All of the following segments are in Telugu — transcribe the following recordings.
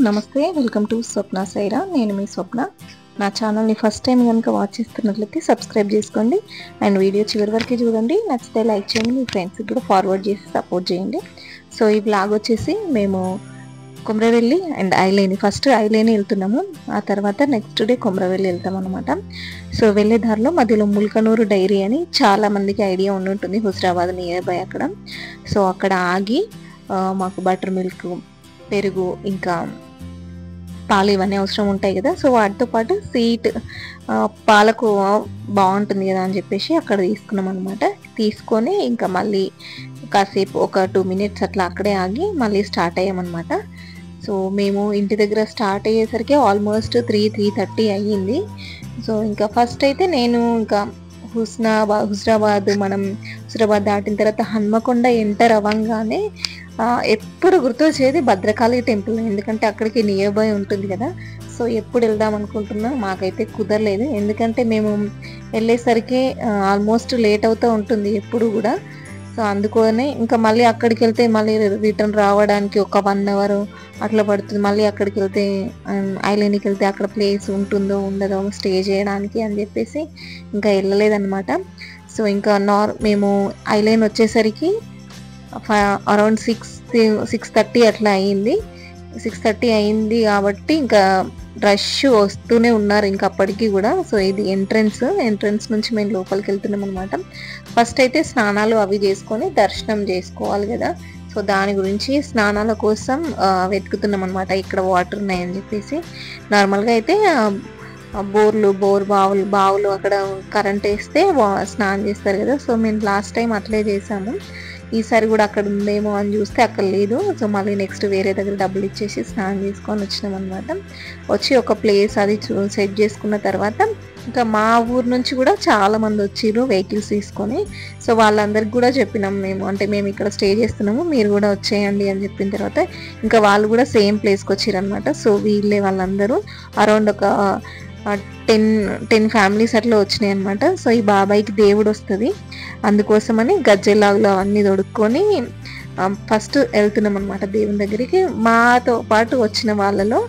నమస్తే, వెల్కమ్ టు స్వప్న సైరా. నేను మీ స్వప్న. నా ఛానల్ని ఫస్ట్ టైం కనుక వాచ్ చేస్తున్నట్లయితే సబ్స్క్రైబ్ చేసుకోండి అండ్ వీడియో చివరి వరకు చూడండి. నచ్చితే లైక్ చేయండి, మీ ఫ్రెండ్స్కి కూడా ఫార్వర్డ్ చేసి సపోర్ట్ చేయండి. సో ఈ బ్లాగ్ వచ్చేసి మేము కొమరవెల్లి అండ్ ఐలేని, ఫస్ట్ ఐలేని వెళ్తున్నాము, ఆ తర్వాత నెక్స్ట్ డే కొమరవెల్లి వెళ్తాం అనమాట. సో వెళ్ళే దారిలో మధ్యలో ముల్కనూరు డైరీ అని చాలా మందికి ఐడియా ఉంటుంది, హుజరాబాద్ నియర్ బై అక్కడ. సో అక్కడ ఆగి మాకు బటర్ మిల్క్, పెరుగు, ఇంకా పాలు ఇవన్నీ అవసరం ఉంటాయి కదా. సో వాటితో పాటు స్వీట్ పాలకు బాగుంటుంది కదా అని చెప్పేసి అక్కడ తీసుకున్నాం అనమాట. తీసుకొని ఇంకా మళ్ళీ కాసేపు ఒక 2 minutes అట్లా అక్కడే ఆగి మళ్ళీ స్టార్ట్ అయ్యామన్నమాట. సో మేము ఇంటి దగ్గర స్టార్ట్ అయ్యేసరికి ఆల్మోస్ట్ 3-3:30 అయ్యింది. సో ఇంకా ఫస్ట్ అయితే నేను ఇంకా హుజరాబాద్ దాటిన తర్వాత హన్మకొండ ఎంటర్ అవ్వగానే ఎప్పుడు గుర్తు వచ్చేది భద్రకాళి టెంపుల్, ఎందుకంటే అక్కడికి నియర్ బై ఉంటుంది కదా. సో ఎప్పుడు వెళ్దాం అనుకుంటున్నా, మాకైతే కుదరలేదు, ఎందుకంటే మేము వెళ్ళేసరికి ఆల్మోస్ట్ లేట్ అవుతూ ఉంటుంది ఎప్పుడు కూడా. సో అందుకనే ఇంకా మళ్ళీ అక్కడికి వెళ్తే మళ్ళీ రిటర్న్ రావడానికి ఒక 1 hour అట్లా పడుతుంది. మళ్ళీ అక్కడికి వెళ్తే ఐలాండ్కి వెళ్తే అక్కడ ప్లేస్ ఉంటుందో ఉండదో స్టే చేయడానికి అని చెప్పేసి ఇంకా వెళ్ళలేదన్నమాట. సో ఇంకా మేము ఐలాండ్ వచ్చేసరికి అరౌండ్ 6:30 అట్లా అయ్యింది. 6:30 అయింది కాబట్టి ఇంకా రష్ వస్తూనే ఉన్నారు ఇంకా అప్పటికి కూడా. సో ఇది ఎంట్రన్స్ నుంచి మేము లోపలికి వెళ్తున్నాం అనమాట. ఫస్ట్ అయితే స్నానాలు అవి చేసుకొని దర్శనం చేసుకోవాలి కదా. సో దాని గురించి స్నానాల కోసం వెతుకుతున్నాం అనమాట, ఇక్కడ వాటర్ ఉన్నాయని చెప్పేసి. నార్మల్గా అయితే బావులు అక్కడ కరెంట్ వేస్తే స్నానం చేస్తారు కదా. సో మేము లాస్ట్ టైం అట్లే చేసాము, ఈసారి కూడా అక్కడ ఉందేమో అని చూస్తే అక్కడ లేదు. సో మళ్ళీ నెక్స్ట్ వేరే దగ్గర డబ్బులు ఇచ్చేసి స్నానం చేసుకొని వచ్చినాం అనమాట. వచ్చి ఒక ప్లేస్ అది సెట్ చేసుకున్న తర్వాత ఇంకా మా ఊరు నుంచి కూడా చాలా మంది వచ్చిర్రు వెహికల్స్ తీసుకొని. సో వాళ్ళందరికి కూడా చెప్పినాం మేము, అంటే మేము ఇక్కడ స్టే చేస్తున్నాము, మీరు కూడా వచ్చేయండి అని చెప్పిన తర్వాత ఇంకా వాళ్ళు కూడా సేమ్ ప్లేస్కి వచ్చిర్రు అనమాట. సో వీళ్ళే వాళ్ళందరూ అరౌండ్ ఒక 10 families అట్లా వచ్చినాయి అనమాట. సో ఈ బాబాయ్కి దేవుడు వస్తుంది, అందుకోసమని గజ్జెలాగులు అవన్నీ తొడుక్కొని ఫస్ట్ వెళ్తున్నాం అనమాట దేవుని దగ్గరికి. మాతో పాటు వచ్చిన వాళ్ళలో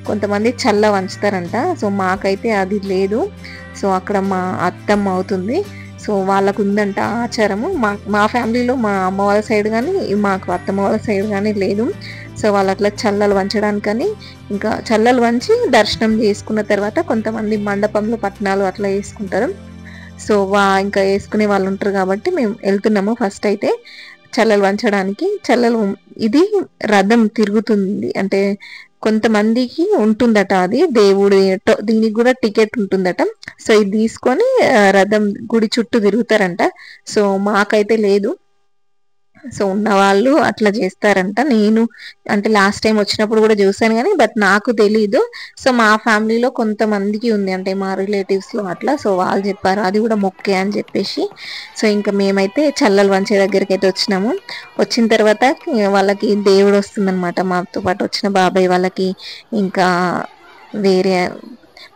కొంతమంది చల్ల వంచుతారంట. సో మాకైతే అది లేదు. సో అక్కడ మా అత్తమ్మ అవుతుంది, సో వాళ్ళకు ఉందంట ఆచారము. మా ఫ్యామిలీలో మా అమ్మ వాళ్ళ సైడ్ కానీ మాకు అత్తమ్మ వాళ్ళ సైడ్ కానీ లేదు. సో వాళ్ళు అట్లా చల్లలు వంచడానికని ఇంకా చల్లలు వంచి దర్శనం చేసుకున్న తర్వాత కొంతమంది మండపంలో పట్నాలు అట్లా వేసుకుంటారు. సో ఇంకా వేసుకునే వాళ్ళు ఉంటారు కాబట్టి మేము వెళ్తున్నాము ఫస్ట్ అయితే చల్లలు వంచడానికి. ఇది రథం తిరుగుతుంది, అంటే కొంతమందికి ఉంటుందట అది దేవుడి, దీనికి కూడా టికెట్ ఉంటుందట. సో ఇది తీసుకొని రథం గుడి చుట్టూ తిరుగుతారంట. సో మాకైతే లేదు, సో ఉన్న వాళ్ళు అట్లా చేస్తారంట. నేను అంటే లాస్ట్ టైం వచ్చినప్పుడు కూడా చూసాను కానీ బట్ నాకు తెలీదు. సో మా ఫ్యామిలీలో కొంతమందికి ఉంది, అంటే మా రిలేటివ్స్లో అట్లా. సో వాళ్ళు చెప్పారు అది కూడా మొక్కే అని చెప్పేసి. సో ఇంకా మేమైతే చల్లలు వంచే దగ్గరికి అయితే వచ్చినాము. వచ్చిన తర్వాత వాళ్ళకి దేవుడు వస్తుందన్నమాట, మాతో పాటు వచ్చిన బాబాయ్ వాళ్ళకి, ఇంకా వేరే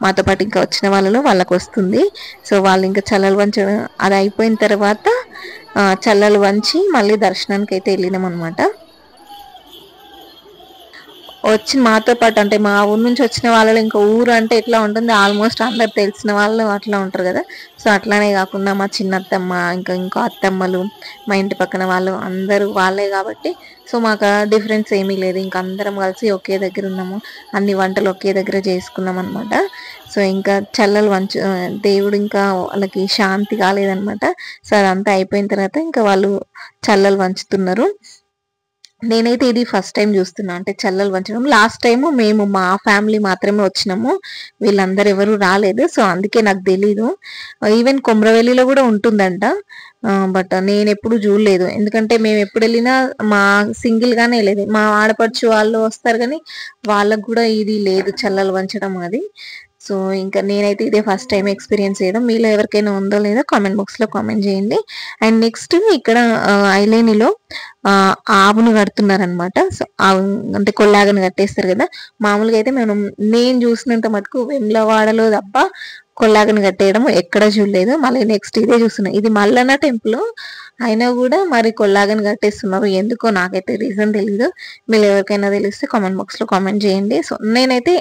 మాతో పాటు ఇంకా వచ్చిన వాళ్ళకి వస్తుంది. సో వాళ్ళు ఇంకా చల్లలు వంచడం అది అయిపోయిన తర్వాత చల్లలు వంచి మళ్ళీ దర్శనానికి అయితే వెళ్ళినాం అనమాట. మాతో పాటు అంటే మా ఊరు నుంచి వచ్చిన వాళ్ళు, ఇంకా ఊరు అంటే ఎట్లా ఉంటుంది, ఆల్మోస్ట్ అందరు తెలిసిన వాళ్ళు అట్లా ఉంటారు కదా. సో అట్లానే కాకుండా మా చిన్నత్తమ్మ ఇంకో అత్తమ్మలు, మా ఇంటి పక్కన వాళ్ళు అందరూ వాళ్ళే కాబట్టి సో మాకు డిఫరెన్స్ ఏమీ లేదు. ఇంకా అందరం కలిసి ఒకే దగ్గర ఉన్నాము, అన్ని వంటలు ఒకే దగ్గర చేసుకున్నాం అనమాట. సో ఇంకా చల్లలు దేవుడు ఇంకా వాళ్ళకి శాంతి కాలేదనమాట. సో అదంతా అయిపోయిన తర్వాత ఇంకా వాళ్ళు చల్లలు వంచుతున్నారు. నేనైతే ఇది ఫస్ట్ టైం చూస్తున్నా, అంటే చల్లలు వంచడం. లాస్ట్ టైము మేము మా ఫ్యామిలీ మాత్రమే వచ్చినాము, వీళ్ళందరూ ఎవరు రాలేదు. సో అందుకే నాకు తెలీదు. ఈవెన్ కొమరవెల్లిలో కూడా ఉంటుందంట, బట్ నేను ఎప్పుడు చూడలేదు, ఎందుకంటే మేము ఎప్పుడు వెళ్ళినా మా సింగిల్ గానే వెళ్ళేది. మా ఆడపడుచు వాళ్ళు వస్తారు కానీ వాళ్ళకు కూడా ఇది లేదు చల్లలు వంచడం అది. సో ఇంకా నేనైతే ఇదే ఫస్ట్ టైం ఎక్స్పీరియన్స్ చేయడం. మీలో ఎవరికైనా ఉందో లేదో కామెంట్ బాక్స్లో కామెంట్ చేయండి. అండ్ నెక్స్ట్ ఇక్కడ ఐలేనిలో ఆవును కడుతున్నారనమాట. సో అంటే కొల్లాగను కట్టేస్తారు కదా. మామూలుగా అయితే నేను చూసినంత మటుకు వెమ్లవాడలో తప్ప కొల్లాగని కట్టేయడం ఎక్కడ చూడలేదు. మళ్ళీ నెక్స్ట్ ఇదే చూస్తున్నాం. ఇది మల్లన్న టెంపుల్ అయినా కూడా మరి కొల్లాగని కట్టేస్తున్నారు. ఎందుకో నాకైతే రీజన్ తెలీదు. మీరు ఎవరికైనా తెలిస్తే కామెంట్ బాక్స్ లో కామెంట్ చేయండి. సో నేనైతే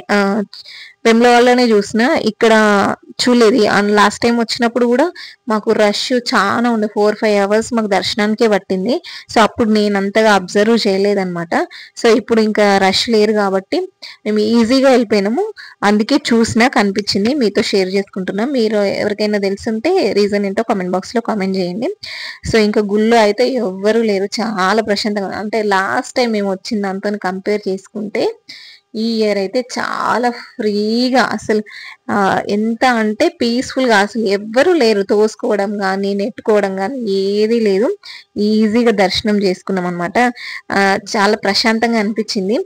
వేములవాడలోనే చూసిన, ఇక్కడ చూడలేదు. అండ్ లాస్ట్ టైం వచ్చినప్పుడు కూడా మాకు రష్ చాలా ఉండే, 4-5 hours మాకు దర్శనానికే పట్టింది. సో అప్పుడు నేను అంతగా అబ్జర్వ్ చేయలేదన్నమాట. సో ఇప్పుడు ఇంకా రష్ లేరు కాబట్టి మేము ఈజీగా వెళ్ళిపోయినాము. అందుకే చూసినా కనిపించింది, మీతో షేర్ చేసుకుంటున్నాం. మీరు ఎవరికైనా తెలుసుంటే రీజన్ ఏంటో కామెంట్ బాక్స్ లో కామెంట్ చేయండి. సో ఇంకా గుళ్ళు అయితే ఎవ్వరూ లేరు, చాలా ప్రశాంతంగా. అంటే లాస్ట్ టైం మేము వచ్చిన దాంతో కంపేర్ చేసుకుంటే ఈ ఇయర్ అయితే చాలా ఫ్రీగా, అసలు ఎంత అంటే పీస్ఫుల్ గా, అసలు ఎవ్వరూ లేరు. తోసుకోవడం కానీ నెట్టుకోవడం కానీ ఏది లేదు. ఈజీగా దర్శనం చేసుకున్నాం అనమాట. చాలా ప్రశాంతంగా అనిపించింది.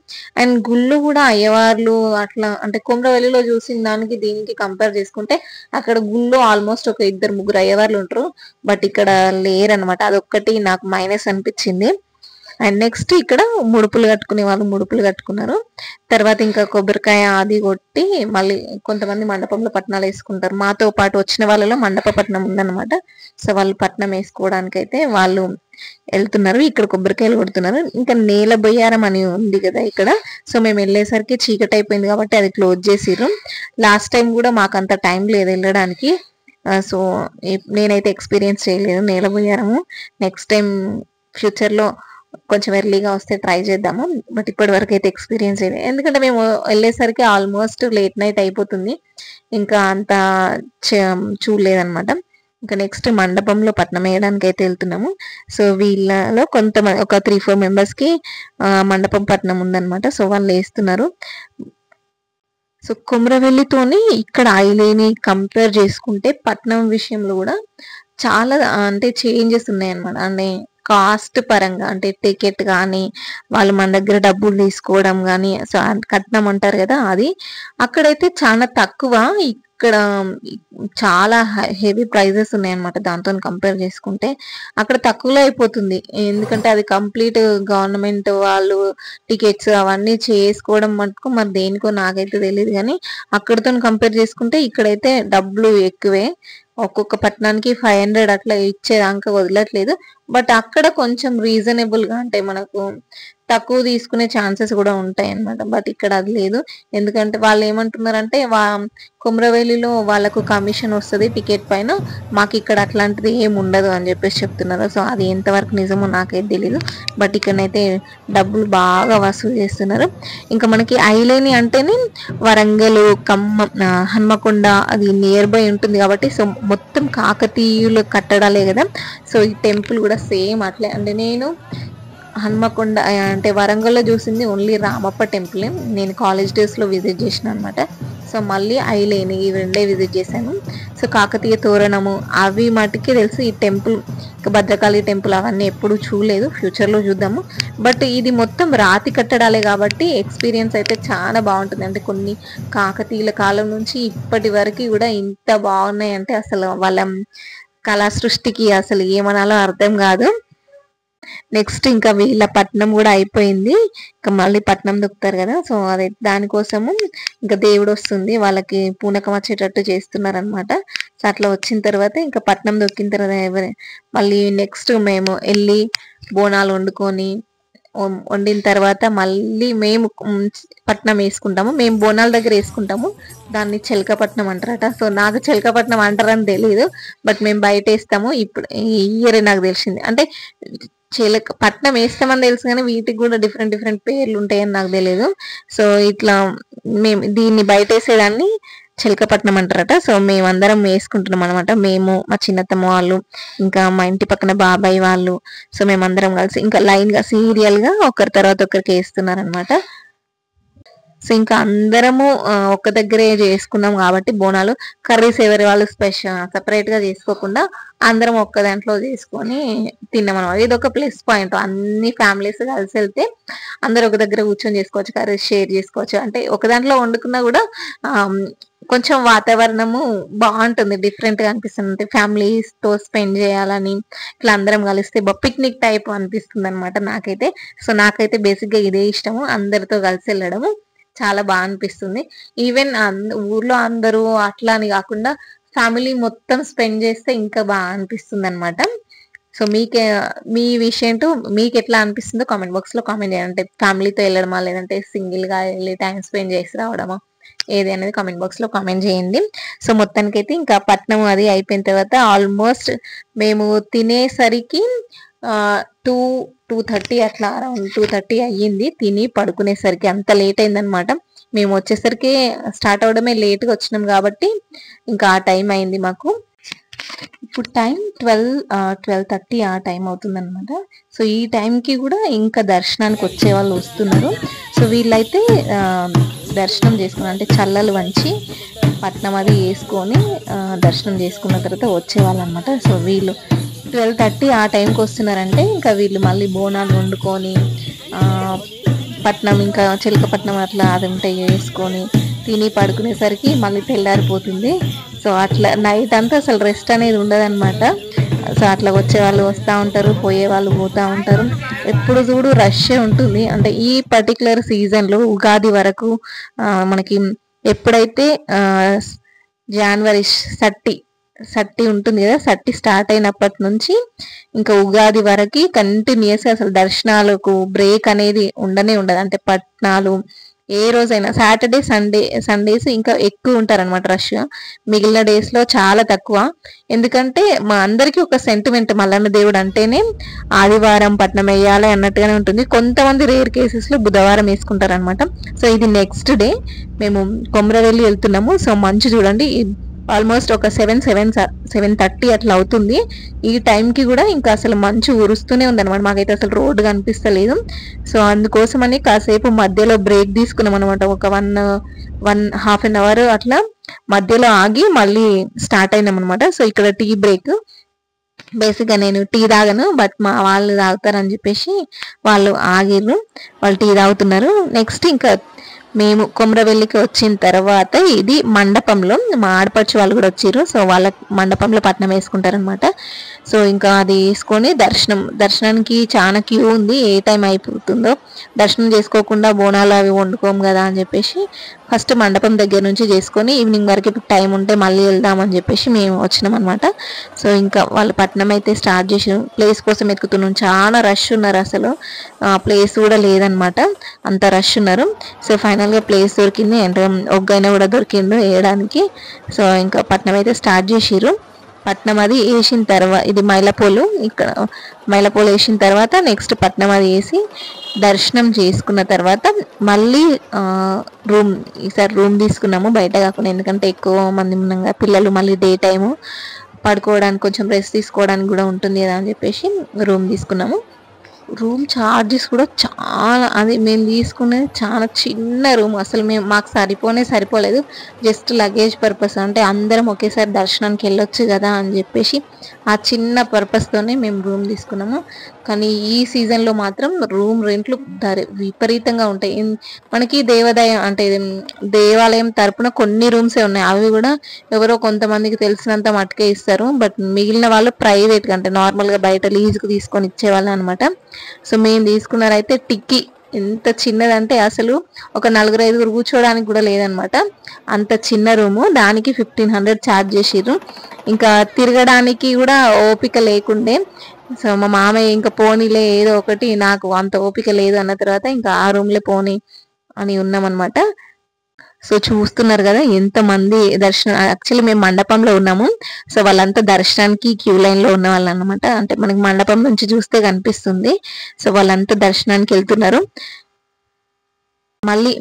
అండ్ గుళ్ళు కూడా అయ్యవార్లు అట్లా, అంటే కొమరవెల్లిలో చూసిన దానికి దీనికి కంపేర్ చేసుకుంటే అక్కడ గుళ్ళు ఆల్మోస్ట్ ఒక 2-3 అయ్యవార్లు ఉంటారు. బట్ ఇక్కడ లేరనమాట. అదొక్కటి నాకు మైనస్ అనిపించింది. అండ్ నెక్స్ట్ ఇక్కడ ముడుపులు కట్టుకునే వాళ్ళు ముడుపులు కట్టుకున్నారు. తర్వాత ఇంకా కొబ్బరికాయ అది కొట్టి మళ్ళీ కొంతమంది మండపంలో పట్నాలు వేసుకుంటారు. మాతో పాటు వచ్చిన వాళ్ళలో మండప పట్నం ఉందన్నమాట. సో వాళ్ళు పట్నం వేసుకోవడానికి అయితే వాళ్ళు వెళ్తున్నారు. ఇక్కడ కొబ్బరికాయలు కొడుతున్నారు. ఇంకా నేల బొయ్యారం అని ఉంది కదా ఇక్కడ. సో మేము వెళ్ళేసరికి చీకటి అయిపోయింది కాబట్టి అది క్లోజ్ చేసిర్రు. లాస్ట్ టైం కూడా మాకు అంత టైం లేదు వెళ్ళడానికి. సో నేనైతే ఎక్స్పీరియన్స్ చేయలేదు నేల బొయ్యారము. నెక్స్ట్ టైం ఫ్యూచర్ లో కొంచెం ఎర్లీగా వస్తే ట్రై చేద్దాము. బట్ ఇప్పటి వరకు అయితే ఎక్స్పీరియన్స్ అయ్యింది. ఎందుకంటే మేము వెళ్ళేసరికి ఆల్మోస్ట్ లేట్ నైట్ అయిపోతుంది. ఇంకా అంత చూడలేదన్నమాట. ఇంకా నెక్స్ట్ మండపంలో పట్నం వేయడానికి అయితే వెళ్తున్నాము. సో వీళ్ళలో కొంతమంది ఒక 3-4 మెంబర్స్ కి మండపం పట్నం ఉందన్నమాట. సో వాళ్ళు వేస్తున్నారు. సో కొమరవెల్లితోని ఇక్కడ ఐలేని కంపేర్ చేసుకుంటే పట్నం విషయంలో కూడా చాలా అంటే చేంజెస్ ఉన్నాయన్నమాట. అంటే కాస్ట్ పరంగా, అంటే టికెట్ కానీ వాళ్ళు మన దగ్గర డబ్బులు తీసుకోవడం కానీ, సో కట్నం అంటారు కదా, అది అక్కడైతే చాలా తక్కువ. ఇక్కడ చాలా హెవీ ప్రైజెస్ ఉన్నాయన్నమాట. దాంతో కంపేర్ చేసుకుంటే అక్కడ తక్కువలో అయిపోతుంది. ఎందుకంటే అది కంప్లీట్ గవర్నమెంట్ వాళ్ళు టికెట్స్ అవన్నీ చేసుకోవడం మటుకు మరి దేనికో నాకైతే తెలియదు. కానీ అక్కడతో కంపేర్ చేసుకుంటే ఇక్కడైతే డబ్బులు ఎక్కువే. ఒక్కొక్క పట్టణానికి 500 అట్లా ఇచ్చేదాకా వదలట్లేదు. బట్ అక్కడ కొంచెం రీజనబుల్ గా, అంటే మనకు తక్కువ తీసుకునే ఛాన్సెస్ కూడా ఉంటాయి అన్నమాట. బట్ ఇక్కడ అది లేదు. ఎందుకంటే వాళ్ళు ఏమంటున్నారంటే కొమరవెల్లిలో వాళ్ళకు కమిషన్ వస్తుంది టికెట్ పైన, మాకు ఇక్కడ అట్లాంటిది ఏమి ఉండదు అని చెప్పేసి చెప్తున్నారు. సో అది ఎంతవరకు నిజమో నాకైతే తెలీదు. బట్ ఇక్కడనైతే డబ్బులు బాగా వసూలు చేస్తున్నారు. ఇంకా మనకి ఐలేని అంటేనే వరంగల్, ఖమ్మం, హన్మకొండ అది నియర్ బై ఉంటుంది కాబట్టి సో మొత్తం కాకతీయుల కట్టడాలే కదా. సో ఈ టెంపుల్ కూడా సేమ్ అట్లే. అంటే నేను హన్మకొండ అంటే వరంగల్లో చూసింది ఓన్లీ రామప్ప టెంపుల్. నేను కాలేజ్ డేస్లో విజిట్ చేసిన అనమాట. సో మళ్ళీ ఐలేని ఇవి రెండే విజిట్ చేశాను. సో కాకతీయ తోరణము అవి మటుకే తెలుసు. ఈ టెంపుల్ ఇంకా భద్రకాళి టెంపుల్ అవన్నీ ఎప్పుడు చూడలేదు, ఫ్యూచర్లో చూద్దాము. బట్ ఇది మొత్తం రాతి కట్టడాలే కాబట్టి ఎక్స్పీరియన్స్ అయితే చాలా బాగుంటుంది. అంటే కొన్ని కాకతీయుల కాలం నుంచి ఇప్పటి వరకు కూడా ఇంత బాగున్నాయి అంటే అసలు వాళ్ళ కళా సృష్టికి అసలు ఏమనాలో అర్థం కాదు. నెక్స్ట్ ఇంకా వీళ్ళ పట్నం కూడా అయిపోయింది. ఇంకా మళ్ళీ పట్నం దొక్కుతారు కదా. సో అదే దానికోసము ఇంకా దేవుడు వస్తుంది, వాళ్ళకి పూనకం వచ్చేటట్టు చేస్తున్నారు అనమాట. సో అట్లా వచ్చిన తర్వాత ఇంకా పట్నం దొక్కిన తర్వాత మళ్ళీ నెక్స్ట్ మేము వెళ్ళి బోనాలు వండుకొని వండిన తర్వాత మళ్ళీ మేము పట్నం వేసుకుంటాము. మేము బోనాల దగ్గర వేసుకుంటాము, దాన్ని చెలకపట్నం అంటారట. సో నాకు చెలకపట్నం అంటారని తెలియదు. బట్ మేము బయట వేస్తాము. ఇప్పుడు ఈ ఇయర్ నాకు తెలిసింది. అంటే పట్నం వేస్తామని తెలుసు కానీ వీటికి కూడా డిఫరెంట్ డిఫరెంట్ పేర్లు ఉంటాయని నాకు తెలియదు. సో ఇట్లా మేము దీన్ని బయట వేసేదాన్ని చెలకపట్నం అంటారట. సో మేమందరం వేసుకుంటున్నాం అనమాట. మేము, మా చిన్నత్తమ్మ వాళ్ళు, ఇంకా మా ఇంటి పక్కన బాబాయ్ వాళ్ళు. సో మేమందరం కలిసి ఇంకా లైన్ గా సీరియల్ గా ఒకరి తర్వాత ఒకరికి వేస్తున్నారనమాట. సో ఇంకా అందరము ఒక్క దగ్గరే చేసుకున్నాం కాబట్టి బోనాలు, కర్రీస్ ఎవరి వాళ్ళు సపరేట్ గా చేసుకోకుండా అందరం ఒక్క దాంట్లో చేసుకొని తిన్నాం అనమాట. ఇది ఒక ప్లస్ పాయింట్. అన్ని ఫ్యామిలీస్ కలిసి వెళ్తే అందరు ఒక దగ్గర కూర్చొని చేసుకోవచ్చు, కర్రీస్ షేర్ చేసుకోవచ్చు. అంటే ఒక దాంట్లో వండుకున్నా కూడా కొంచెం వాతావరణము బాగుంటుంది, డిఫరెంట్ గా అనిపిస్తుంది. అంటే ఫ్యామిలీస్ తో స్పెండ్ చేయాలని ఇట్లా అందరం కలిస్తే పిక్నిక్ టైప్ అనిపిస్తుంది అనమాట నాకైతే. సో నాకైతే బేసిక్ గా ఇదే ఇష్టము, అందరితో కలిసి వెళ్ళడము. చాలా బాగా అనిపిస్తుంది. ఈవెన్ ఊర్లో అందరూ అట్లా అని కాకుండా ఫ్యామిలీ మొత్తం స్పెండ్ చేస్తే ఇంకా బాగా అనిపిస్తుంది అనమాట. సో మీ విషయం మీకు ఎట్లా అనిపిస్తుందో కామెంట్ బాక్స్ లో కామెంట్ చేయండి. అంటే ఫ్యామిలీతో వెళ్ళడమా లేదంటే సింగిల్ గా వెళ్ళి టైం స్పెండ్ చేసి రావడమా ఏది అనేది కామెంట్ బాక్స్ లో కామెంట్ చేయండి. సో మొత్తానికైతే ఇంకా పట్నం అది అయిపోయిన తర్వాత ఆల్మోస్ట్ మేము తినేసరికి 2:30 అట్లా అరౌండ్ 2:30 అయ్యింది. తిని పడుకునేసరికి అంత లేట్ అయిందనమాట. మేము వచ్చేసరికి స్టార్ట్ అవడమే లేట్గా వచ్చినాం కాబట్టి ఇంకా ఆ టైం అయింది మాకు. ఇప్పుడు టైం 12:30 ఆ టైం అవుతుంది అనమాట. సో ఈ టైంకి కూడా ఇంకా దర్శనానికి వచ్చే వాళ్ళు వస్తున్నారు. సో వీళ్ళైతే దర్శనం చేసుకుని అంటే చల్లలు వంచి పట్నం అది వేసుకొని దర్శనం చేసుకున్న తర్వాత వచ్చేవాళ్ళు అనమాట. సో వీళ్ళు 12:30 ఆ టైంకి వస్తున్నారంటే ఇంకా వీళ్ళు మళ్ళీ బోనాలు వండుకొని పట్నం ఇంకా చిలకపట్నం అట్లా అది ఉంటాయి వేసుకొని తిని పడుకునేసరికి మళ్ళీ తెల్లారిపోతుంది. సో అట్లా నైట్ అంతా అసలు రెస్ట్ అనేది ఉండదన్నమాట. సో అట్లా వచ్చే వాళ్ళు వస్తూ ఉంటారు, పోయే వాళ్ళు పోతూ ఉంటారు. ఎప్పుడు చూడు రష్ ఉంటుంది. అంటే ఈ పర్టికులర్ సీజన్లో ఉగాది వరకు మనకి ఎప్పుడైతే జనవరి 30 ఉంటుంది కదా, 30 స్టార్ట్ అయినప్పటి నుంచి ఇంకా ఉగాది వరకు కంటిన్యూస్ అసలు దర్శనాలకు బ్రేక్ అనేది ఉండనే ఉండదు. అంటే పట్నాలు ఏ రోజైనా సాటర్డే సండేస్ ఇంకా ఎక్కువ ఉంటారనమాట రష్. మిగిలిన డేస్ లో చాలా తక్కువ. ఎందుకంటే మా అందరికి ఒక సెంటిమెంట్, మల్లన్న దేవుడు అంటేనే ఆదివారం పట్నం వేయాలి అన్నట్టుగానే ఉంటుంది. కొంతమంది రేర్ కేసెస్ లో బుధవారం వేసుకుంటారనమాట. సో ఇది నెక్స్ట్ డే మేము కొమరవెల్లి వెళ్తున్నాము. సో మంచు చూడండి, ఆల్మోస్ట్ ఒక 7:30 అట్లా అవుతుంది. ఈ టైంకి కూడా ఇంకా అసలు మంచు ఉరుస్తూనే ఉందన్నమాట. మాకైతే అసలు రోడ్డు కనిపిస్తలేదు. సో అందుకోసమని కాసేపు మధ్యలో బ్రేక్ తీసుకున్నాం అనమాట. ఒక 1.5 hour అట్లా మధ్యలో ఆగి మళ్ళీ స్టార్ట్ అయినాం అనమాట. సో ఇక్కడ టీ బ్రేక్. బేసిక్గా నేను టీ తాగను, బట్ మా వాళ్ళు తాగుతారని చెప్పేసి వాళ్ళు ఆగిర్రు, వాళ్ళు టీ తాగుతున్నారు. నెక్స్ట్ ఇంకా మేము కొమరవెల్లికి వచ్చిన తర్వాత ఇది మండపంలో మా ఆడపడుచు వాళ్ళు కూడా వచ్చారు. సో వాళ్ళ మండపంలో పట్నం వేసుకుంటారనమాట. సో ఇంకా అది వేసుకొని దర్శనానికి చాలా క్యూ ఉంది. ఏ టైం అయిపోతుందో దర్శనం చేసుకోకుండా బోనాలు అవి వండుకోము కదా అని చెప్పేసి ఫస్ట్ మండపం దగ్గర నుంచి చేసుకొని ఈవినింగ్ వరకు టైం ఉంటే మళ్ళీ వెళ్దామని చెప్పేసి మేము వచ్చినాం అనమాట. సో ఇంకా వాళ్ళు పట్నం అయితే స్టార్ట్ చేసారు. ప్లేస్ కోసం ఎత్తుకుతున్నాం. చాలా రష్ ఉన్నారు, అసలు ప్లేస్ కూడా లేదనమాట, అంత రష్ ఉన్నారు. సో ఫైనల్గా ప్లేస్ దొరికింది, అండ్ ఒగ్గైనా కూడా దొరికిండు వేయడానికి. సో ఇంకా పట్నం అయితే స్టార్ట్ చేసిర్రు. పట్నం అది వేసిన తర్వాత ఇది మైలపోలు, ఇక్కడ మైలపోలు వేసిన తర్వాత నెక్స్ట్ పట్నం అది వేసి దర్శనం చేసుకున్న తర్వాత మళ్ళీ ఈసారి రూమ్ తీసుకున్నాము బయట కాకుండా. ఎందుకంటే ఎక్కువ మంది ఉన్నాం కదా, పిల్లలు మళ్ళీ డే టైము పడుకోవడానికి కొంచెం రెస్ట్ తీసుకోవడానికి కూడా ఉంటుంది కదా అని చెప్పేసి రూమ్ తీసుకున్నాము. రూమ్ ఛార్జెస్ కూడా చాలా, అది మేము తీసుకునేది చాలా చిన్న రూమ్. అసలు మాకు సరిపోలేదు. జస్ట్ లగేజ్ పర్పస్, అంటే అందరం ఒకేసారి దర్శనానికి వెళ్ళొచ్చు కదా అని చెప్పేసి ఆ చిన్న పర్పస్తోనే మేము రూమ్ తీసుకున్నాము. కానీ ఈ సీజన్లో మాత్రం రూమ్ రెంట్లు విపరీతంగా ఉంటాయి. మనకి దేవాలయం తరపున కొన్ని రూమ్సే ఉన్నాయి, అవి కూడా ఎవరో కొంతమందికి తెలిసినంత మట్టుకే ఇస్తారు. బట్ మిగిలిన వాళ్ళు ప్రైవేట్గా అంటే నార్మల్గా బయట లీజుకు తీసుకొని ఇచ్చేవాళ్ళు అనమాట. సో మేము తీసుకున్నారైతే టిక్కీ ఎంత చిన్నదంటే అసలు ఒక 4-5 కూర్చోడానికి కూడా లేదనమాట, అంత చిన్న రూము. దానికి 1500 ఛార్జ్ చేసిర్రు. ఇంకా తిరగడానికి కూడా ఓపిక లేకుండే. సో మా మామయ్య ఇంకా పోనీలే ఏదో ఒకటి, నాకు అంత ఓపిక లేదు అన్న తర్వాత ఇంకా ఆ రూమ్లే పోనీ అని ఉన్నామన్నమాట. సో చూస్తున్నారు కదా ఎంతమంది దర్శనం. యాక్చువల్లీ మేము మండపంలో ఉన్నాము. సో వాళ్ళంతా దర్శనానికి క్యూ లైన్ లో ఉన్న వాళ్ళు అనమాట. అంటే మనకి మండపం నుంచి చూస్తే కనిపిస్తుంది. సో వాళ్ళంతా దర్శనానికి వెళ్తున్నారు. మళ్ళీ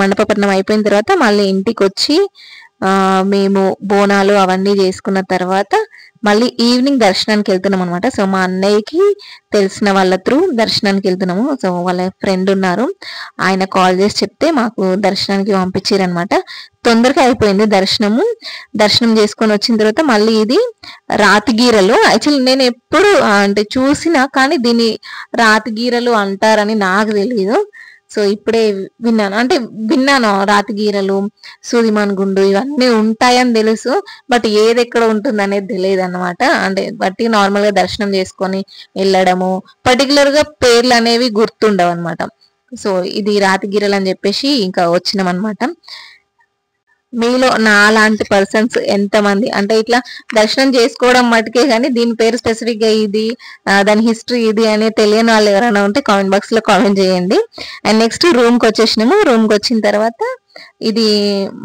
మండప పట్నం అయిపోయిన తర్వాత మళ్ళీ ఇంటికి వచ్చి మేము బోనాలు అవన్నీ చేసుకున్న తర్వాత మళ్ళీ ఈవినింగ్ దర్శనానికి వెళ్తున్నాం అనమాట. సో మా అన్నయ్యకి తెలిసిన వాళ్ళ త్రూ దర్శనానికి వెళ్తున్నాము. సో వాళ్ళ ఫ్రెండ్ ఉన్నారు, ఆయన కాల్ చేసి చెప్తే మాకు దర్శనానికి పంపించారనమాట. తొందరగా అయిపోయింది దర్శనం చేసుకొని వచ్చిన తర్వాత మళ్ళీ ఇది రాతిగీరలు. యాక్చువల్లీ నేను ఎప్పుడు అంటే చూసినా కానీ దీన్ని రాతిగీరలు అంటారని నాకు తెలియదు. సో ఇప్పుడే విన్నాను రాతిగీరలు, సూదిమాన్ గుండు ఇవన్నీ ఉంటాయని తెలుసు, బట్ ఏది ఎక్కడ ఉంటుంది అనేది తెలియదు అనమాట. అంటే బట్టి నార్మల్ గా దర్శనం చేసుకొని వెళ్ళడము, పర్టికులర్ గా పేర్లు అనేవి గుర్తుండవు అనమాట. సో ఇది రాతిగిరలు అని చెప్పేసి ఇంకా వచ్చినాం అనమాట. మీలో నా లాంటి పర్సన్స్ ఎంతమంది అంటే ఇట్లా దర్శనం చేసుకోవడం మటుకే కానీ దీని పేరు స్పెసిఫిక్ గా ఇది దాని హిస్టరీ ఇది అని తెలియని వాళ్ళు ఎవరైనా ఉంటే కామెంట్ బాక్స్ లో కామెంట్ చేయండి. అండ్ నెక్స్ట్ రూమ్ కి వచ్చేసినాము. రూమ్ కి వచ్చిన తర్వాత ఇది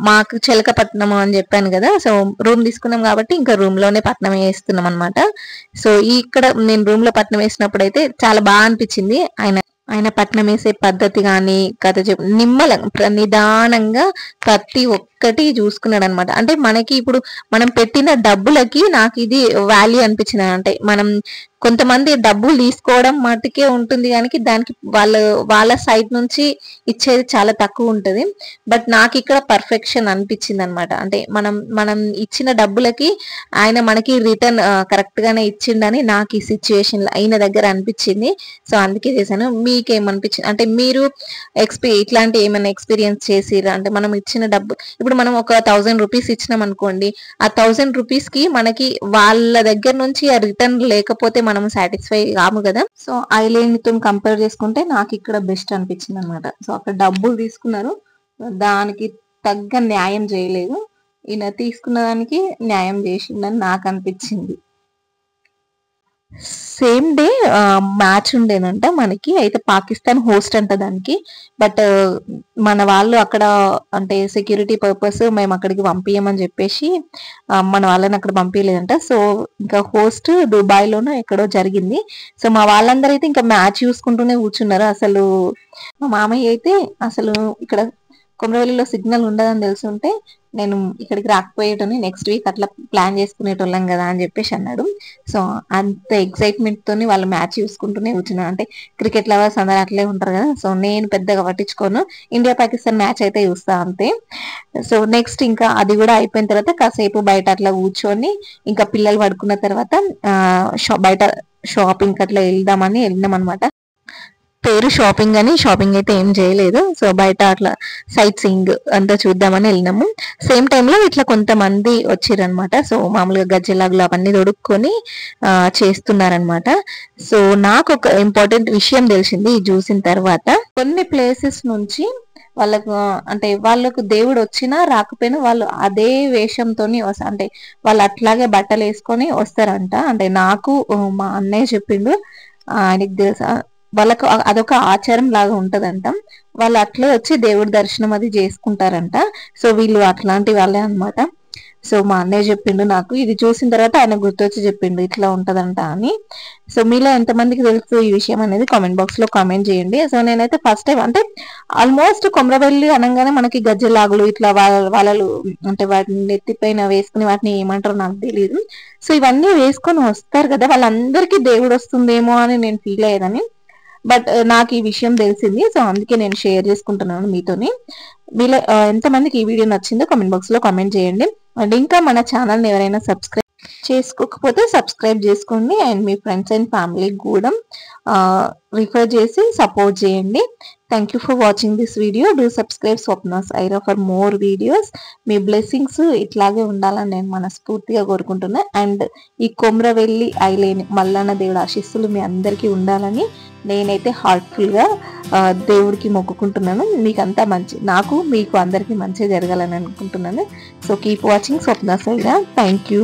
మాకు చిలకపట్నం అని చెప్పాను కదా, సో రూమ్ తీసుకున్నాం కాబట్టి ఇంకా రూమ్ లోనే పట్నం వేస్తున్నాం అనమాట. సో ఇక్కడ నేను రూమ్ లో పట్నం వేసినప్పుడు అయితే చాలా బాగా అనిపించింది. ఆయన పట్నం వేసే పద్ధతి కానీ కథ నిదానంగా ప్రతి ఒక్కటి చూసుకున్నాడు అనమాట. అంటే మనకి ఇప్పుడు మనం పెట్టిన డబ్బులకి నాకు ఇది వాల్యూ అనిపించింది. అంటే మనం కొంతమంది డబ్బులు తీసుకోవడం మటుకే ఉంటుంది కానీ దానికి వాళ్ళ సైడ్ నుంచి ఇచ్చేది చాలా తక్కువ ఉంటుంది. బట్ నాకు ఇక్కడ పర్ఫెక్షన్ అనిపించింది అనమాట. అంటే మనం ఇచ్చిన డబ్బులకి ఆయన మనకి రిటర్న్ కరెక్ట్ గానే ఇచ్చిండని నాకు ఈ సిచ్యువేషన్ అయిన దగ్గర అనిపించింది. సో అందుకే చేశాను. మీకేమనిపించింది అంటే మీరు ఇట్లాంటి ఏమైనా ఎక్స్పీరియన్స్ చేసిరా? అంటే మనం ఇచ్చిన డబ్బు ఇప్పుడు మనం ఒక 1000 రూపీస్ ఇచ్చినాం అనుకోండి, ఆ 1000 రూపీస్ కి మనకి వాళ్ళ దగ్గర నుంచి ఆ రిటర్న్ లేకపోతే మనం సాటిస్ఫై కాము కదా. సో ఐలాండ్ తో కంపేర్ చేసుకుంటే నాకు ఇక్కడ బెస్ట్ అనిపించింది అనమాట. సో అక్కడ డబ్బులు తీసుకున్నారు, దానికి తగ్గ న్యాయం చేయలేదు. ఈయన తీసుకున్న దానికి న్యాయం చేసిందని నాకు అనిపించింది. సేమ్ డే మ్యాచ్ ఉండేదంట మనకి. అయితే పాకిస్తాన్ హోస్ట్ అంట దానికి. బట్ మన వాళ్ళు అక్కడ అంటే సెక్యూరిటీ పర్పస్ మేము అక్కడికి పంపించమని చెప్పేసి మన వాళ్ళని అక్కడ పంపించలేదంట. సో ఇంకా హోస్ట్ దుబాయ్ లోనో ఎక్కడో జరిగింది. సో మా వాళ్ళందరూ అయితే ఇంకా మ్యాచ్ చూసుకుంటూనే కూర్చున్నారు. అసలు మా మామయ్య అయితే అసలు ఇక్కడ కొమరవెల్లిలో సిగ్నల్ ఉండదని తెలుసుంటే నేను ఇక్కడికి రాకపోయేటోని, నెక్స్ట్ వీక్ అట్లా ప్లాన్ చేసుకునేటోళ్ళం కదా అని చెప్పేసి అన్నాడు. సో అంత ఎక్సైట్మెంట్ తోని వాళ్ళు మ్యాచ్ చూసుకుంటూనే కూర్చున్నాను. అంటే క్రికెట్ లవర్స్ అందరూ అట్లే ఉంటారు కదా. సో నేను పెద్దగా పట్టించుకోను, ఇండియా పాకిస్తాన్ మ్యాచ్ అయితే చూస్తా అంతే. సో నెక్స్ట్ ఇంకా అది కూడా అయిపోయిన తర్వాత కాసేపు బయట అట్లా కూర్చొని ఇంకా పిల్లలు పడుకున్న తర్వాత బయట షాపింగ్ అట్లా వెళ్ళినాం అనమాట. పేరు షాపింగ్ అని షాపింగ్ అయితే ఏం చేయలేదు. సో బయట అట్లా సైట్ సీయింగ్ అంతా చూద్దామని వెళ్ళినాము. సేమ్ టైంలో ఇట్లా కొంతమంది వచ్చిరనమాట. సో మామూలుగా గజ్జెలాగులు అవన్నీ దొడుక్కొని చేస్తున్నారనమాట. సో నాకు ఒక ఇంపార్టెంట్ విషయం తెలిసింది చూసిన తర్వాత. కొన్ని ప్లేసెస్ నుంచి వాళ్ళకు దేవుడు వచ్చినా రాకపోయినా వాళ్ళు అదే వేషంతోని అంటే వాళ్ళు అట్లాగే బట్టలు వేసుకొని వస్తారంట. అంటే నాకు మా అన్నయ్య చెప్పిండు, ఆయనకి తెలుసా, వాళ్ళకు అదొక ఆచారం లాగా ఉంటదంట. వాళ్ళు అట్లే వచ్చి దేవుడి దర్శనం అది చేసుకుంటారంట. సో వీళ్ళు అట్లాంటి వాళ్ళే అనమాట. సో మా అన్నయ్య చెప్పిండు నాకు. ఇది చూసిన తర్వాత ఆయన గుర్తొచ్చి చెప్పిండు ఇట్లా ఉంటదంట అని. సో మీలో ఎంతమందికి తెలుసు ఈ విషయం అనేది కామెంట్ బాక్స్ లో కామెంట్ చేయండి. సో నేనైతే ఫస్ట్ టైం అంటే ఆల్మోస్ట్ కొమరవెల్లి అనగానే మనకి గజ్జెలాగులు ఇట్లా వాళ్ళు అంటే వాటిని నెత్తిపైన వేసుకుని వాటిని ఏమంటారో నాకు తెలియదు. సో ఇవన్నీ వేసుకొని వస్తారు కదా, వాళ్ళందరికీ దేవుడు వస్తుందేమో అని నేను ఫీల్ అయ్యేదని. బట్ నాకు ఈ విషయం తెలిసింది. సో అందుకే నేను షేర్ చేసుకుంటున్నాను మీతోని. మీలో ఎంతమందికి ఈ వీడియో నచ్చిందో కామెంట్ బాక్స్ లో కామెంట్ చేయండి. అండ్ ఇంకా మన ఛానల్ని ఎవరైనా సబ్స్క్రైబ్ చేసుకోకపోతే సబ్స్క్రైబ్ చేసుకోండి. అండ్ మీ ఫ్రెండ్స్ అండ్ ఫ్యామిలీకి కూడా రిఫర్ చేసి సపోర్ట్ చేయండి. Thank you for watching this video. Do subscribe Swapna's Aira for more videos. మీ బ్లెస్సింగ్స్ ఇట్లాగే ఉండాలని నేను మనస్ఫూర్తిగా కోరుకుంటున్నా. అండ్ ఈ కొమరవెల్లి ఐలేని మల్లన్న దేవుడు ఆశీస్సులు మీ అందరికీ ఉండాలని నేనైతే హార్ట్ఫుల్ గా దేవుడికి మొక్కుకుంటున్నాను. మీకంతా మంచి, నాకు మీకు అందరికీ మంచి జరగాలని అనుకుంటున్నాను. So keep watching Swapna's Aira. Thank you.